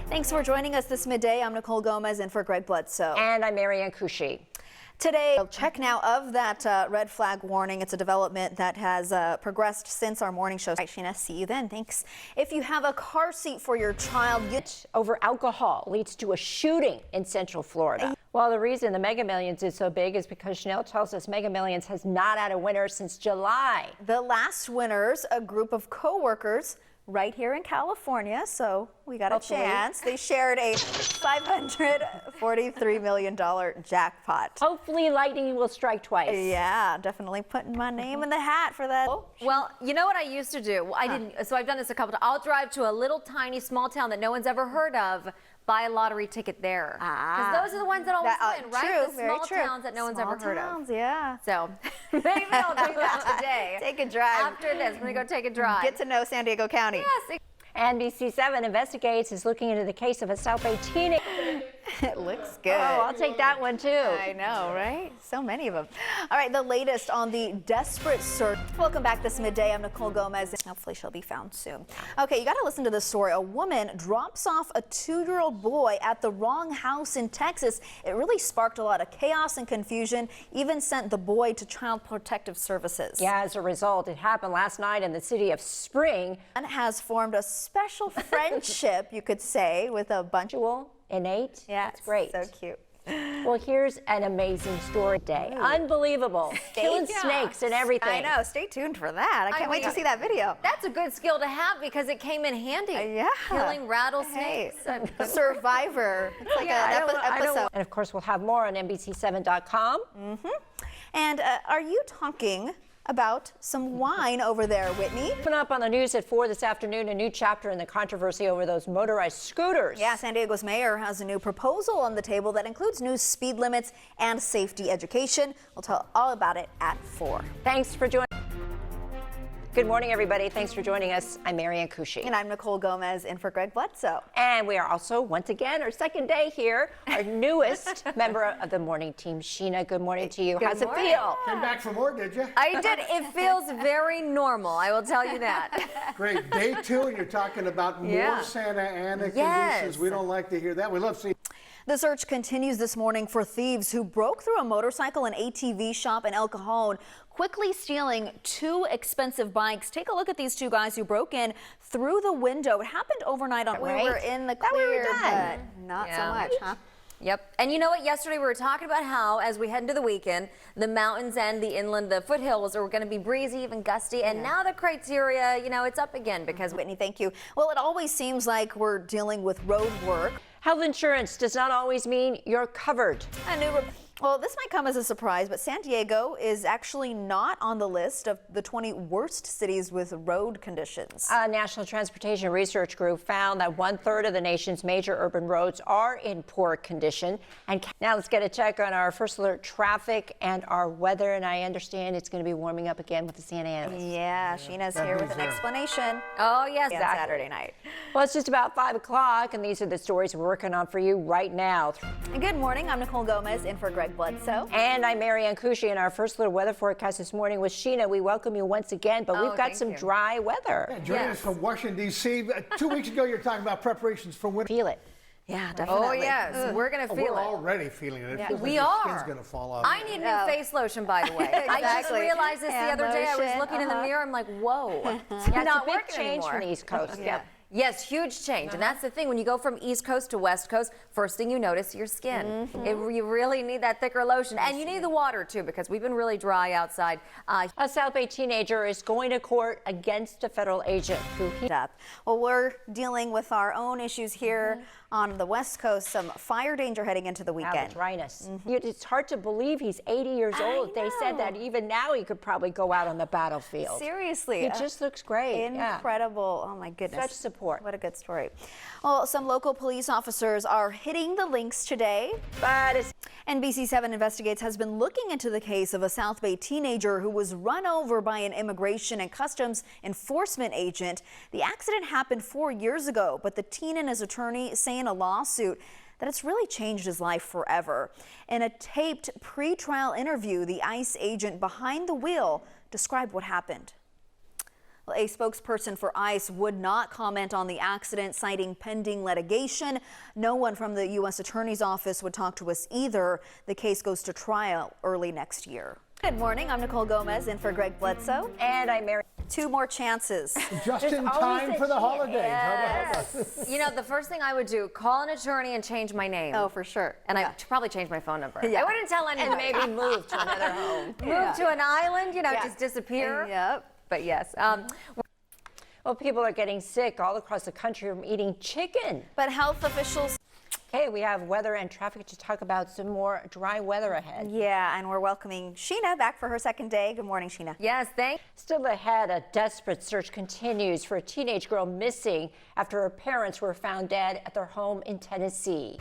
Thanks for joining us this midday. I'm Nicole Gomez in for Greg Bledsoe. And I'm Marianne Cushy. Today, check now of that red flag warning. It's a development that has progressed since our morning show. All right, Sheena, see you then. Thanks. If you have a car seat for your child, over alcohol leads to a shooting in Central Florida. Well, the reason the Mega Millions is so big is because Chanel tells us Mega Millions has not had a winner since July. The last winners, a group of co-workers right here in California, so we got a chance. They shared a $543 million jackpot. Hopefully lightning will strike twice. Yeah, definitely putting my name in the hat for that. Well, you know what I used to do? I didn't, so I've done this a couple times. I'll drive to a little tiny small town that no one's ever heard of, buy a lottery ticket there. Because those are the ones that always win, right? True, The small towns that no one's ever heard of. Yeah. So maybe I'll do that today. Take a drive. After this, I'm going to go take a drive. Get to know San Diego County. Yes. NBC7 Investigates is looking into the case of a South Bay teenager. It looks good. Oh, I'll take that one too. I know, right? So many of them. All right, the latest on the desperate search. Welcome back this midday. I'm Nicole Gomez. Hopefully she'll be found soon. Okay, you got to listen to this story. A woman drops off a 2-year-old boy at the wrong house in Texas. It really sparked a lot of chaos and confusion, even sent the boy to Child Protective Services. Yeah, as a result, it happened last night in the city of Spring. And has formed a special friendship, you could say, with a bunch of innate. Yeah, that's great. So cute. Well, here's an amazing story today. Unbelievable. Killing snakes and everything. I know. Stay tuned for that. I can't wait to see that video. That's a good skill to have because it came in handy. Yeah. Killing rattlesnakes. Hey. Survivor. It's like an episode. And of course, we'll have more on NBC7.com. And are you talking about some wine over there, Whitney? Coming up on the news at 4 this afternoon, a new chapter in the controversy over those motorized scooters. Yeah, San Diego's mayor has a new proposal on the table that includes new speed limits and safety education. We'll tell all about it at 4. Thanks for joining. Good morning, everybody. Thanks for joining us. I'm Marianne Cushy. And I'm Nicole Gomez in for Greg Bledsoe. And we are also, once again, our second day here, our newest member of the morning team, Sheena. Good morning to you. How's it feel? Came back for more, did you? I did. It feels very normal, I will tell you that. Great. Day 2, and you're talking about more Santa Ana conditions. We don't like to hear that. We love seeing. The search continues this morning for thieves who broke through a motorcycle and ATV shop in El Cajon, quickly stealing 2 expensive bikes. Take a look at these 2 guys who broke in through the window. It happened overnight. We were in the clear, but not so much, huh? Yep. And you know what? Yesterday we were talking about how, as we head into the weekend, the mountains and the inland, the foothills are going to be breezy, even gusty. And now the criteria, you know, it's up again because... Whitney, thank you. Well, it always seems like we're dealing with road work. Health insurance does not always mean you're covered. Well, this might come as a surprise, but San Diego is actually not on the list of the 20 worst cities with road conditions. A National Transportation Research Group found that 1/3 of the nation's major urban roads are in poor condition. And now let's get a check on our first alert traffic and our weather. And I understand it's going to be warming up again with the Santa Ana. Yeah, Sheena's here with an explanation. Oh, yes, exactly. Saturday night. Well, it's just about 5 o'clock, and these are the stories we're working on for you right now. And good morning. I'm Nicole Gomez in for Greg Bledsoe. And I'm Marianne Cushy, and our first little weather forecast this morning was Sheena. We welcome you once again, but we've got some dry weather. Yeah, joining us from Washington, D.C. 2 weeks ago, you were talking about preparations for winter. Feel it. Yeah, definitely. Oh, yes. We're going to feel We're it. already feeling it. It feels We like are. your skin's going to fall off. I need new face lotion, by the way. I just realized this the other day. I was looking in the mirror. I'm like, whoa. Yeah, Not it's a big working change anymore. from the East Coast. Yeah. Yes, huge change. And that's the thing. When you go from East Coast to West Coast, first thing you notice, your skin. You really need that thicker lotion. And you need the water, too, because we've been really dry outside. A South Bay teenager is going to court against a federal agent who Well, we're dealing with our own issues here on the West Coast, some fire danger heading into the weekend. dryness. It's hard to believe he's 80 years old. They said that even now he could probably go out on the battlefield. Seriously. He just looks great. Incredible. Oh, my goodness. Such support. What a good story. Well, some local police officers are hitting the links today. But it's NBC7 Investigates has been looking into the case of a South Bay teenager who was run over by an immigration and customs enforcement agent. The accident happened 4 years ago, but the teen and his attorney say in a lawsuit that it's really changed his life forever. In a taped pre-trial interview, the ICE agent behind the wheel described what happened. A spokesperson for ICE would not comment on the accident, citing pending litigation. No one from the U.S. Attorney's Office would talk to us either. The case goes to trial early next year. Good morning. I'm Nicole Gomez in for Greg Bledsoe. And I'm Mary. 2 more chances. Just in time for the holidays. Yes. How about that? You know, the first thing I would do, call an attorney and change my name. Oh, for sure. And I probably change my phone number. Yeah. I wouldn't tell anyone. And maybe move to another home. Move to an island, you know, just disappear. Yep. But yes. Well, people are getting sick all across the country from eating chicken. But health officials. Okay, we have weather and traffic to talk about some more dry weather ahead. Yeah, and we're welcoming Sheena back for her second day. Good morning, Sheena. Yes, thanks. Still ahead, a desperate search continues for a teenage girl missing after her parents were found dead at their home in Tennessee.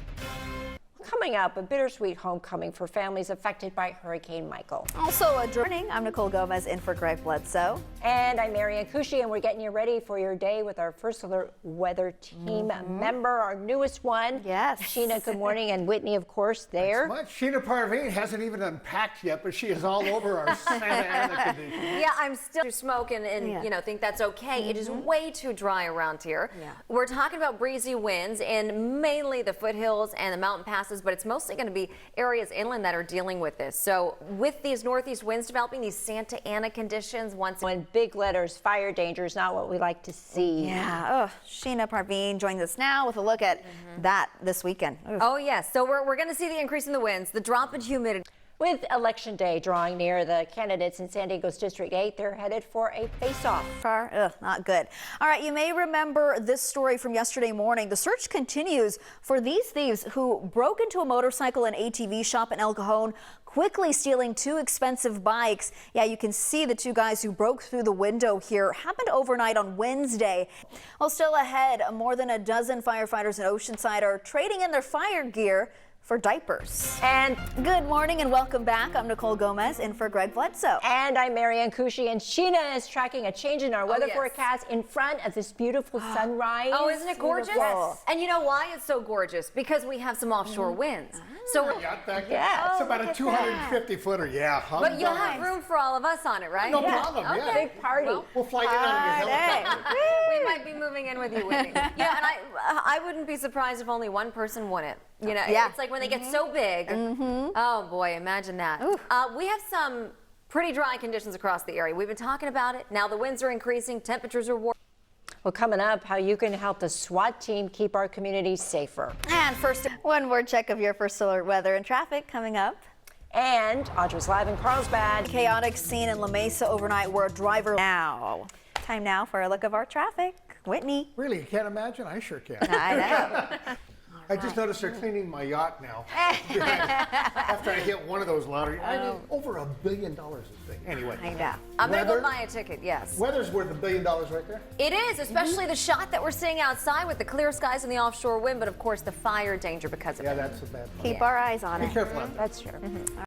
Coming up, a bittersweet homecoming for families affected by Hurricane Michael. Also, a morning. I'm Nicole Gomez in for Greg Bledsoe. And I'm Marianne Cushi, and we're getting you ready for your day with our First Alert weather team member, our newest one. Yes. Sheena, good morning, and Whitney, of course, there. Much. Sheena Parveen hasn't even unpacked yet, but she is all over our Santa Ana condition. Yeah, I'm still smoking and, you know, think that's okay. It is way too dry around here. Yeah. We're talking about breezy winds in mainly the foothills and the mountain passes, but it's mostly going to be areas inland that are dealing with this. So with these northeast winds developing, these Santa Ana conditions, When big letters, fire danger is not what we like to see. Yeah. Oh, Sheena Parveen joins us now with a look at that this weekend. Oof. Oh, yes. So we're going to see the increase in the winds, the drop in humidity. With Election Day drawing near, the candidates in San Diego's District 8, they're headed for a face-off. Ugh, not good. All right, you may remember this story from yesterday morning. The search continues for these thieves who broke into a motorcycle and ATV shop in El Cajon, quickly stealing 2 expensive bikes. Yeah, you can see the 2 guys who broke through the window here. Happened overnight on Wednesday. Well, still ahead, more than a dozen firefighters in Oceanside are trading in their fire gear for diapers. And good morning and welcome back. I'm Nicole Gomez in for Greg Bledsoe. And I'm Marianne Cushi, and Sheena is tracking a change in our weather yes. forecast in front of this beautiful sunrise. Oh, isn't it gorgeous? Beautiful. And you know why it's so gorgeous? Because we have some offshore winds. So Got that? Yeah. It's about a 250 footer. Yeah. but you'll have room for all of us on it, right? No problem. Yeah. Big party. We'll fly in on your helicopter. We might be moving in with you, Whitney. Yeah, and I wouldn't be surprised if only one person won it. You know, it's like when they get so big. Oh boy, imagine that. We have some pretty dry conditions across the area. We've been talking about it. Now the winds are increasing, temperatures are warm. Well, coming up, how you can help the SWAT team keep our communities safer. And first, one more check of your First Alert weather and traffic coming up. And Audra's live in Carlsbad. Chaotic scene in La Mesa overnight where a driver now. Time now for a look of our traffic. Whitney. Really? You can't imagine? I sure can. I know. I just noticed they're cleaning my yacht now. After I hit one of those lotteries. I mean, over $1 billion this thing. Anyway. I know. I'm going to Weather? go buy a ticket, yes. Weather's worth $1 billion right there. It is, especially the shot that we're seeing outside with the clear skies and the offshore wind, but of course the fire danger because of Yeah, it. that's a bad one. Keep our eyes on Be it. careful out there. That's true.